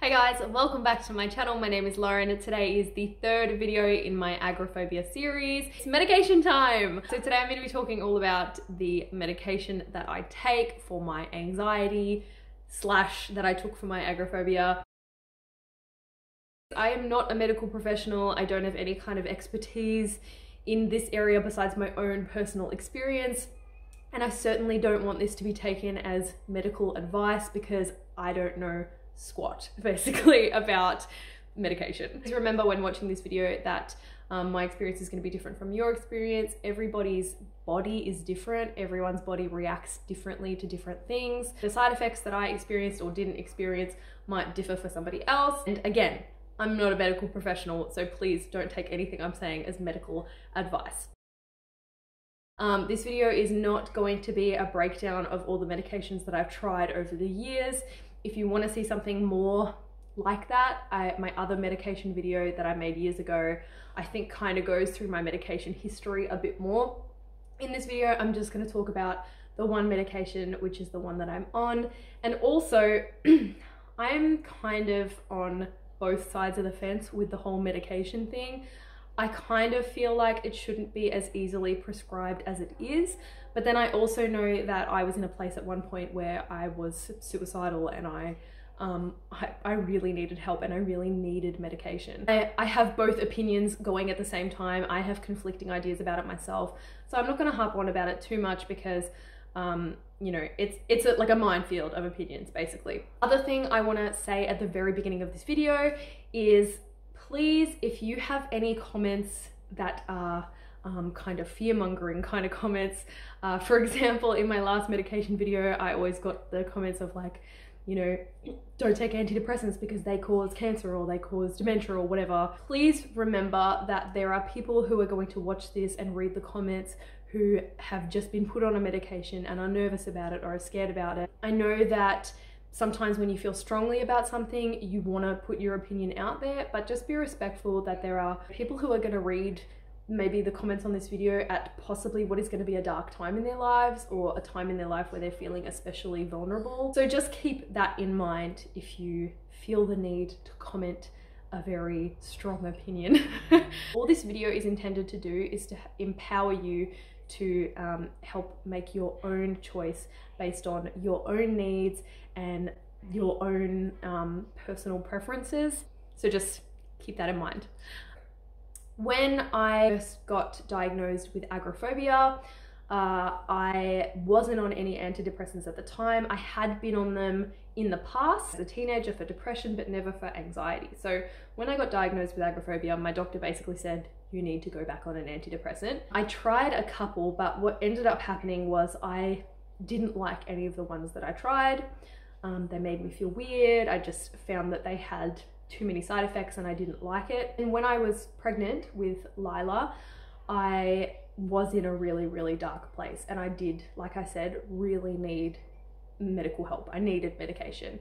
Hey guys, welcome back to my channel. My name is Lauren and today is the third video in my Agoraphobia series. It's medication time! So today I'm going to be talking all about the medication that I take for my anxiety / that I took for my agoraphobia. I am not a medical professional. I don't have any kind of expertise in this area besides my own personal experience. And I certainly don't want this to be taken as medical advice because I don't know squat basically about medication. Just remember when watching this video that my experience is going to be different from your experience. Everybody's body is different. Everyone's body reacts differently to different things. The side effects that I experienced or didn't experience might differ for somebody else. And again, I'm not a medical professional, so please don't take anything I'm saying as medical advice. This video is not going to be a breakdown of all the medications that I've tried over the years. If you want to see something more like that, my other medication video that I made years ago, I think kind of goes through my medication history a bit more. In this video, I'm just going to talk about the one medication, which is the one that I'm on. And also, I'm kind of on both sides of the fence with the whole medication thing. I kind of feel like it shouldn't be as easily prescribed as it is, but then I also know that I was in a place at one point where I was suicidal and I really needed help and I really needed medication. I have both opinions going at the same time. I have conflicting ideas about it myself, so I'm not going to harp on about it too much because you know, it's like a minefield of opinions basically. Other thing I want to say at the very beginning of this video is, please, if you have any comments that are kind of fear-mongering kind of comments, for example, in my last medication video, I always got the comments of like, you know, don't take antidepressants because they cause cancer or they cause dementia or whatever. Please remember that there are people who are going to watch this and read the comments who have just been put on a medication and are nervous about it or are scared about it. I know that sometimes when you feel strongly about something, you want to put your opinion out there, but just be respectful that there are people who are going to read maybe the comments on this video at possibly what is going to be a dark time in their lives or a time in their life where they're feeling especially vulnerable. So just keep that in mind if you feel the need to comment a very strong opinion. All this video is intended to do is to empower you to help make your own choice based on your own needs and your own personal preferences. So just keep that in mind. When I first got diagnosed with agoraphobia, I wasn't on any antidepressants at the time. I had been on them in the past as a teenager for depression, but never for anxiety. So when I got diagnosed with agoraphobia, my doctor basically said, you need to go back on an antidepressant. I tried a couple, but what ended up happening was I didn't like any of the ones that I tried. They made me feel weird. I just found that they had too many side effects and I didn't like it. And when I was pregnant with Lila, I was in a really, really dark place. And I did, like I said, really need medical help. I needed medication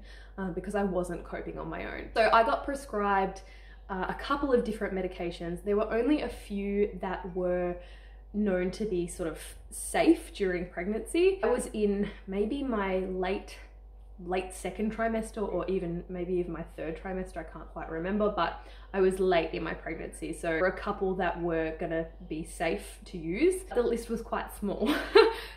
because I wasn't coping on my own. So I got prescribed a couple of different medications. There were only a few that were known to be sort of safe during pregnancy. I was in maybe my late second trimester or even my third trimester, I can't quite remember, but I was late in my pregnancy. So there were a couple that were gonna be safe to use. The list was quite small.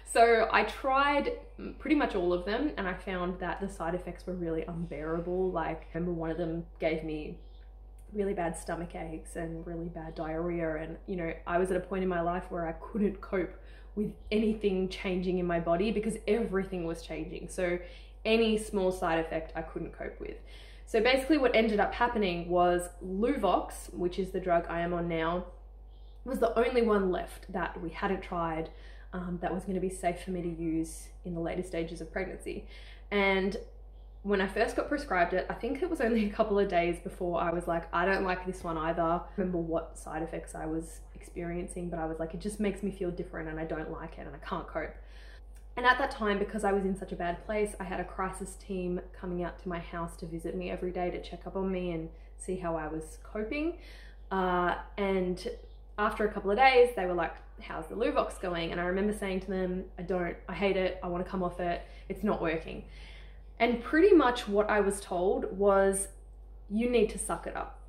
So I tried pretty much all of them and I found that the side effects were really unbearable. Like, I remember one of them gave me really bad stomach aches and really bad diarrhea, and you know, I was at a point in my life where I couldn't cope with anything changing in my body because everything was changing. So any small side effect I couldn't cope with. So basically what ended up happening was Luvox, which is the drug I am on now, was the only one left that we hadn't tried that was going to be safe for me to use in the later stages of pregnancy. And when I first got prescribed it, I think it was only a couple of days before I was like, I don't like this one either. I remember what side effects I was experiencing, but I was like, it just makes me feel different and I don't like it and I can't cope. And at that time, because I was in such a bad place, I had a crisis team coming out to my house to visit me every day to check up on me and see how I was coping. And after a couple of days, they were like, how's the Luvox going? And I remember saying to them, I hate it, I want to come off it, it's not working. And pretty much what I was told was you need to suck it up.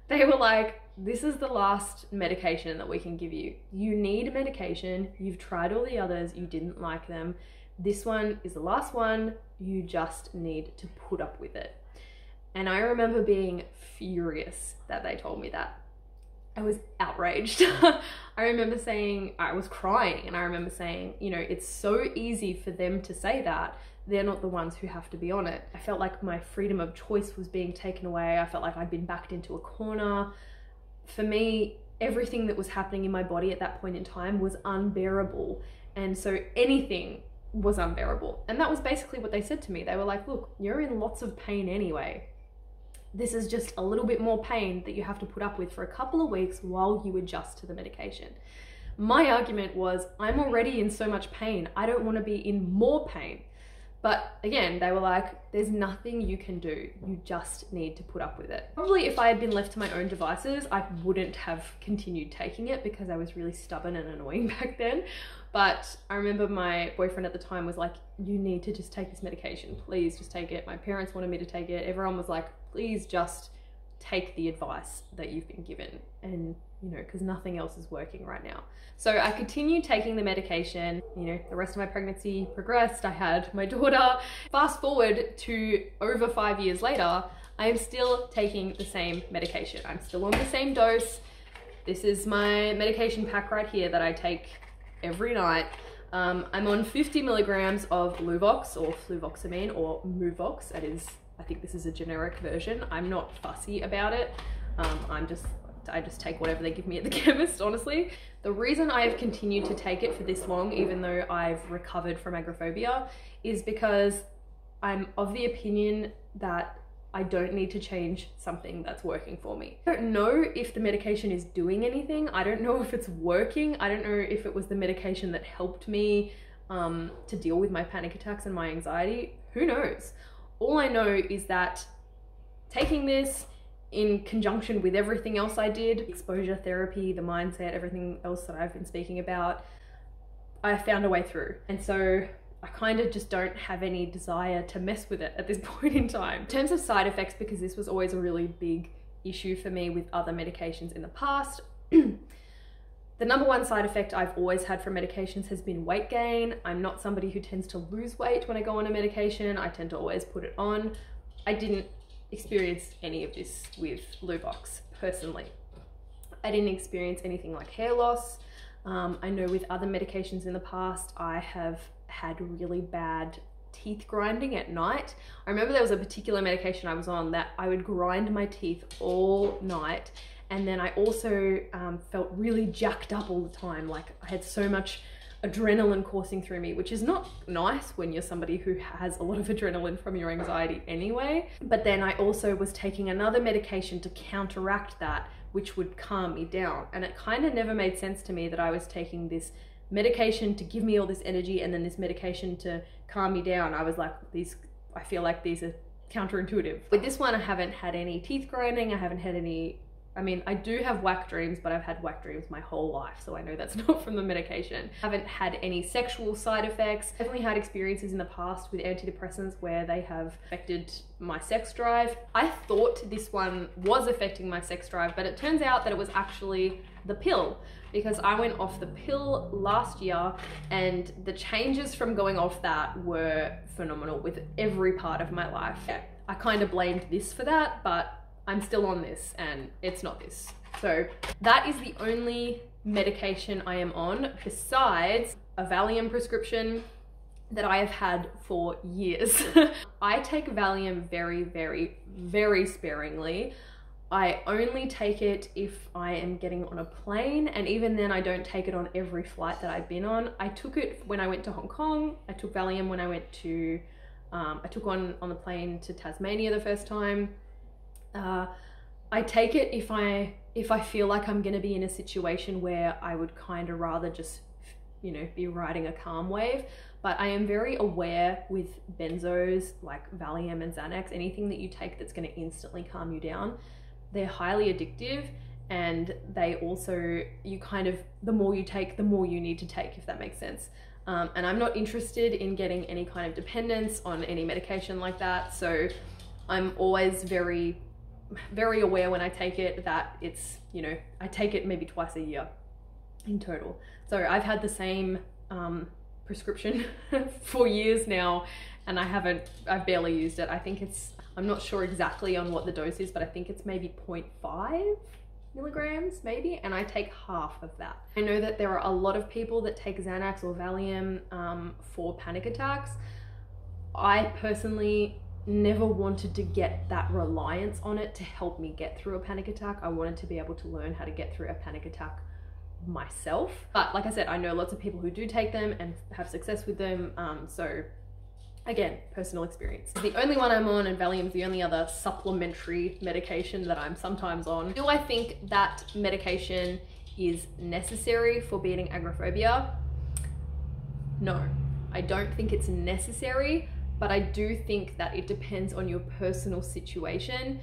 They were like, this is the last medication that we can give you. You need medication. You've tried all the others. You didn't like them. This one is the last one. You just need to put up with it. And I remember being furious that they told me that. I was outraged. I remember saying, I was crying, and I remember saying, you know, it's so easy for them to say that. They're not the ones who have to be on it. I felt like my freedom of choice was being taken away. I felt like I'd been backed into a corner. For me, everything that was happening in my body at that point in time was unbearable. And so anything was unbearable. And that was basically what they said to me. They were like, look, you're in lots of pain anyway. This is just a little bit more pain that you have to put up with for a couple of weeks while you adjust to the medication. My argument was, I'm already in so much pain. I don't want to be in more pain. But again, they were like, there's nothing you can do. You just need to put up with it. Probably if I had been left to my own devices, I wouldn't have continued taking it because I was really stubborn and annoying back then. But I remember my boyfriend at the time was like, you need to just take this medication. Please just take it. My parents wanted me to take it. Everyone was like, please just take the advice that you've been given. And you know, because nothing else is working right now. So I continued taking the medication. You know, the rest of my pregnancy progressed. I had my daughter. Fast forward to over 5 years later, I am still taking the same medication. I'm still on the same dose. This is my medication pack right here that I take every night. I'm on 50 milligrams of Luvox or fluvoxamine or Muvox. I think this is a generic version. I'm not fussy about it. I just take whatever they give me at the chemist, honestly. The reason I have continued to take it for this long, even though I've recovered from agoraphobia, is because I'm of the opinion that I don't need to change something that's working for me. I don't know if the medication is doing anything. I don't know if it's working. I don't know if it was the medication that helped me to deal with my panic attacks and my anxiety. Who knows? All I know is that taking this in conjunction with everything else I did, exposure therapy, the mindset, everything else that I've been speaking about, I found a way through. And so I kind of just don't have any desire to mess with it at this point in time. In terms of side effects, because this was always a really big issue for me with other medications in the past, the number one side effect I've always had from medications has been weight gain. I'm not somebody who tends to lose weight when I go on a medication. I tend to always put it on. I didn't experience any of this with Luvox personally. I didn't experience anything like hair loss. I know with other medications in the past, I have had really bad teeth grinding at night. I remember there was a particular medication I was on that I would grind my teeth all night. And then I also felt really jacked up all the time. Like I had so much adrenaline coursing through me, which is not nice when you're somebody who has a lot of adrenaline from your anxiety anyway. But then I also was taking another medication to counteract that, which would calm me down. And it kind of never made sense to me that I was taking this medication to give me all this energy and then this medication to calm me down. I was like, I feel like these are counterintuitive. With this one, I haven't had any teeth grinding. I haven't had any, I mean, I do have whack dreams, but I've had whack dreams my whole life, so I know that's not from the medication. I haven't had any sexual side effects. I've definitely had experiences in the past with antidepressants where they have affected my sex drive. I thought this one was affecting my sex drive, but it turns out that it was actually the pill, because I went off the pill last year and the changes from going off that were phenomenal with every part of my life. Yeah, I kind of blamed this for that, but I'm still on this and it's not this. So that is the only medication I am on besides a Valium prescription that I have had for years. I take Valium very, very, very sparingly. I only take it if I am getting on a plane, and even then I don't take it on every flight that I've been on. I took it when I went to Hong Kong. I took Valium when I went to, I took one on the plane to Tasmania the first time. I take it if I feel like I'm gonna be in a situation where I would kind of rather just, you know, be riding a calm wave. But I am very aware with benzos like Valium and Xanax, anything that you take that's gonna instantly calm you down, they're highly addictive, and they also, you kind of, the more you take, the more you need to take, if that makes sense. And I'm not interested in getting any kind of dependence on any medication like that. So I'm always very aware when I take it that it's, you know, I take it maybe twice a year in total. So I've had the same prescription for years now, and I've barely used it. I think I'm not sure exactly on what the dose is, but I think it's maybe 0.5 milligrams maybe, and I take half of that. I know that there are a lot of people that take Xanax or Valium for panic attacks. I personally never wanted to get that reliance on it to help me get through a panic attack. I wanted to be able to learn how to get through a panic attack myself. But like I said, I know lots of people who do take them and have success with them. So again, personal experience. The only one I'm on, and Valium's the only other supplementary medication that I'm sometimes on. Do I think that medication is necessary for beating agoraphobia? No, I don't think it's necessary, but I do think that it depends on your personal situation.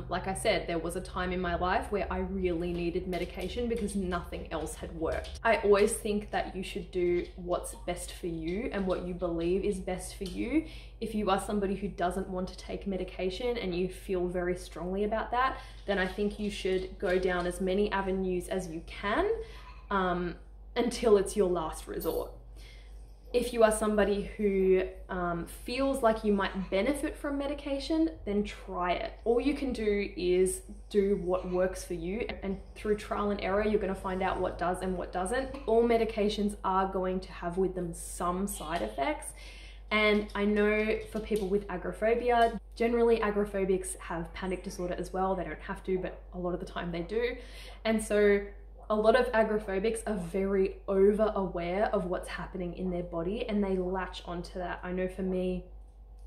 Like I said, there was a time in my life where I really needed medication because nothing else had worked. I always think that you should do what's best for you and what you believe is best for you. If you are somebody who doesn't want to take medication and you feel very strongly about that, then I think you should go down as many avenues as you can until it's your last resort. If you are somebody who feels like you might benefit from medication, then try it. All you can do is do what works for you, and through trial and error, you're gonna find out what does and what doesn't. All medications are going to have with them some side effects. And I know for people with agoraphobia, generally agoraphobics have panic disorder as well. They don't have to, but a lot of the time they do. And so a lot of agoraphobics are very over aware of what's happening in their body, and they latch onto that. I know for me,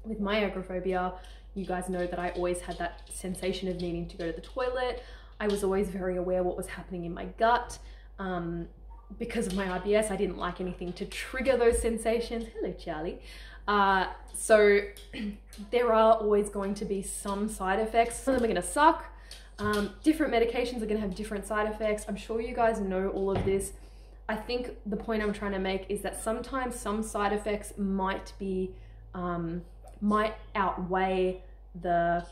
with my agoraphobia, you guys know that I always had that sensation of needing to go to the toilet. I was always very aware what was happening in my gut. Because of my IBS, I didn't like anything to trigger those sensations. Hello, Charlie. So there are always going to be some side effects. Some of them are gonna suck. Different medications are going to have different side effects. I'm sure you guys know all of this. I think the point I'm trying to make is that sometimes some side effects might outweigh the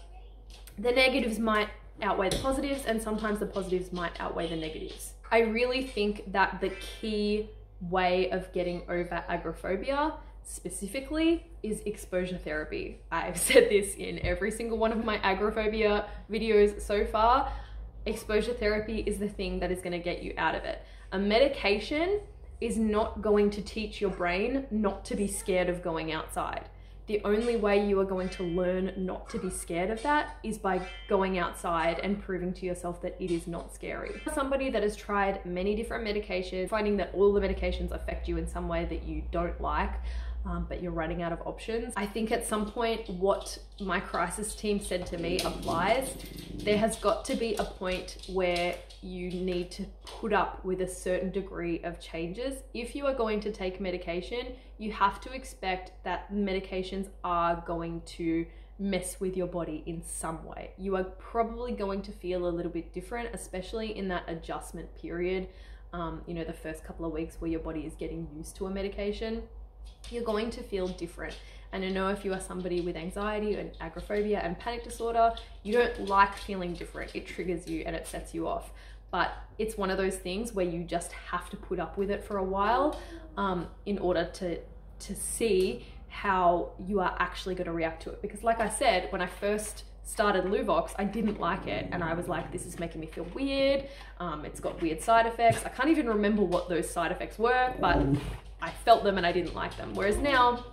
negatives, might outweigh the positives, and sometimes the positives might outweigh the negatives. I really think that the key way of getting over agoraphobia specifically is exposure therapy. I've said this in every single one of my agoraphobia videos so far. Exposure therapy is the thing that is going to get you out of it. A medication is not going to teach your brain not to be scared of going outside. The only way you are going to learn not to be scared of that is by going outside and proving to yourself that it is not scary. Somebody that has tried many different medications, finding that all the medications affect you in some way that you don't like, but you're running out of options. I think at some point what my crisis team said to me applies. There has got to be a point where you need to put up with a certain degree of changes. If you are going to take medication, you have to expect that medications are going to mess with your body in some way. You are probably going to feel a little bit different, especially in that adjustment period. You know, the first couple of weeks where your body is getting used to a medication. You're going to feel different. And I know if you are somebody with anxiety and agoraphobia and panic disorder, you don't like feeling different. It triggers you and it sets you off. But it's one of those things where you just have to put up with it for a while in order to see how you are actually going to react to it. Because like I said, when I first started Luvox, I didn't like it, and I was like, this is making me feel weird. It's got weird side effects. I can't even remember what those side effects were, but I felt them and I didn't like them. Whereas now,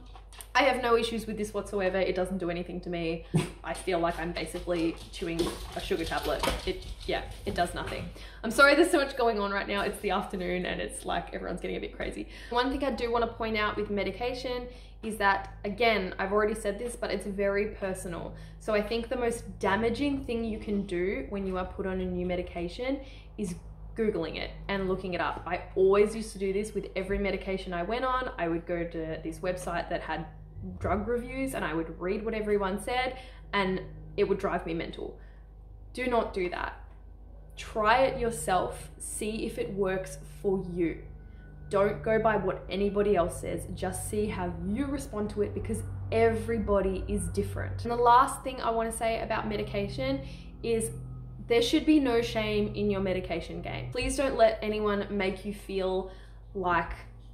I have no issues with this whatsoever. It doesn't do anything to me. I feel like I'm basically chewing a sugar tablet. It does nothing. I'm sorry there's so much going on right now. It's the afternoon and it's like everyone's getting a bit crazy. One thing I do want to point out with medication is that, again, I've already said this, but it's very personal. So I think the most damaging thing you can do when you are put on a new medication is Googling it and looking it up. I always used to do this with every medication I went on. I would go to this website that had drug reviews and I would read what everyone said, and it would drive me mental. Do not do that. Try it yourself. See if it works for you. Don't go by what anybody else says. Just see how you respond to it, because everybody is different. And the last thing I want to say about medication is there should be no shame in your medication game. Please don't let anyone make you feel like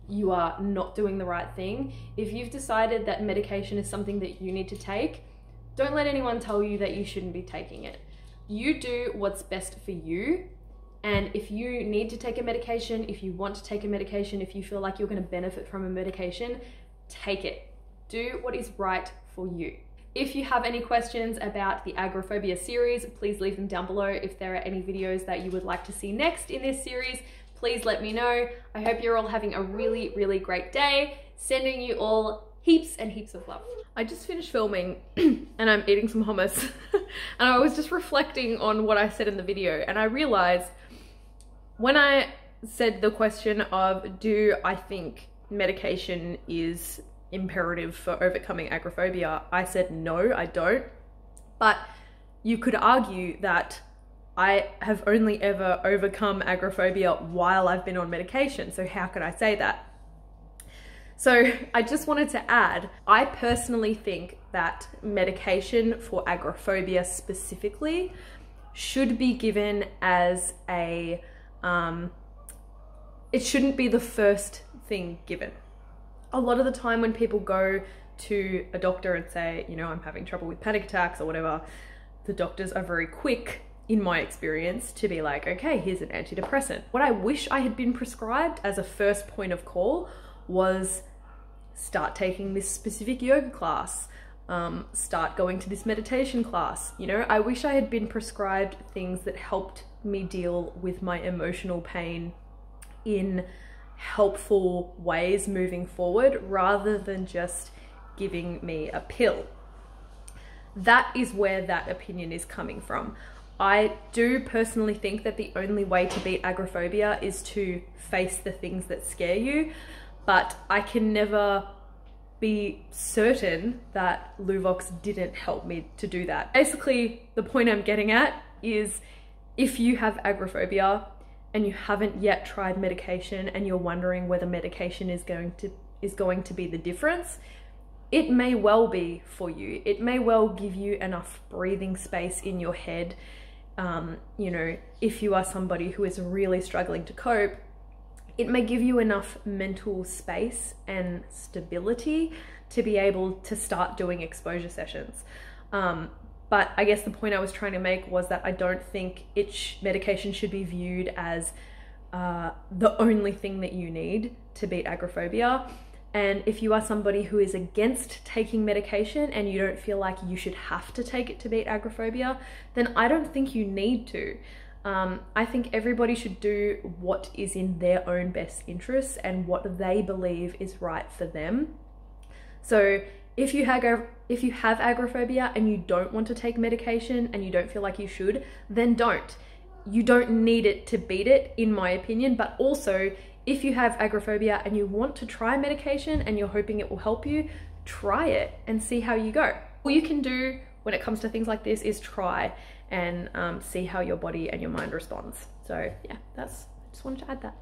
you are not doing the right thing. If you've decided that medication is something that you need to take, don't let anyone tell you that you shouldn't be taking it. You do what's best for you. And if you need to take a medication, if you want to take a medication, if you feel like you're going to benefit from a medication, take it. Do what is right for you. If you have any questions about the Agoraphobia series, please leave them down below. If there are any videos that you would like to see next in this series, please let me know. I hope you're all having a really, really great day. Sending you all heaps and heaps of love. I just finished filming and I'm eating some hummus and I was just reflecting on what I said in the video, and I realized when I said the question of, do I think medication is imperative for overcoming agoraphobia, I said no, I don't. But you could argue that I have only ever overcome agoraphobia while I've been on medication, so how could I say that? So I just wanted to add, I personally think that medication for agoraphobia specifically should be given as a, it shouldn't be the first thing given. A lot of the time when people go to a doctor and say, you know, I'm having trouble with panic attacks or whatever, the doctors are very quick, in my experience, to be like, okay, here's an antidepressant. What I wish I had been prescribed as a first point of call was start taking this specific yoga class, start going to this meditation class. You know, I wish I had been prescribed things that helped me deal with my emotional pain in helpful ways moving forward, rather than just giving me a pill. That is where that opinion is coming from. I do personally think that the only way to beat agoraphobia is to face the things that scare you, but I can never be certain that Luvox didn't help me to do that. Basically, the point I'm getting at is, if you have agoraphobia and you haven't yet tried medication and you're wondering whether medication is going to be the difference, it may well be for you. It may well give you enough breathing space in your head. You know, if you are somebody who is really struggling to cope, it may give you enough mental space and stability to be able to start doing exposure sessions. But I guess the point I was trying to make was that I don't think medication should be viewed as the only thing that you need to beat agoraphobia. And if you are somebody who is against taking medication and you don't feel like you should have to take it to beat agoraphobia, then I don't think you need to. I think everybody should do what is in their own best interests and what they believe is right for them. So if you have agoraphobia and you don't want to take medication and you don't feel like you should, then don't. You don't need it to beat it, in my opinion. But also, if you have agoraphobia and you want to try medication and you're hoping it will help you, try it and see how you go. All you can do when it comes to things like this is try and see how your body and your mind responds. So yeah, I just wanted to add that.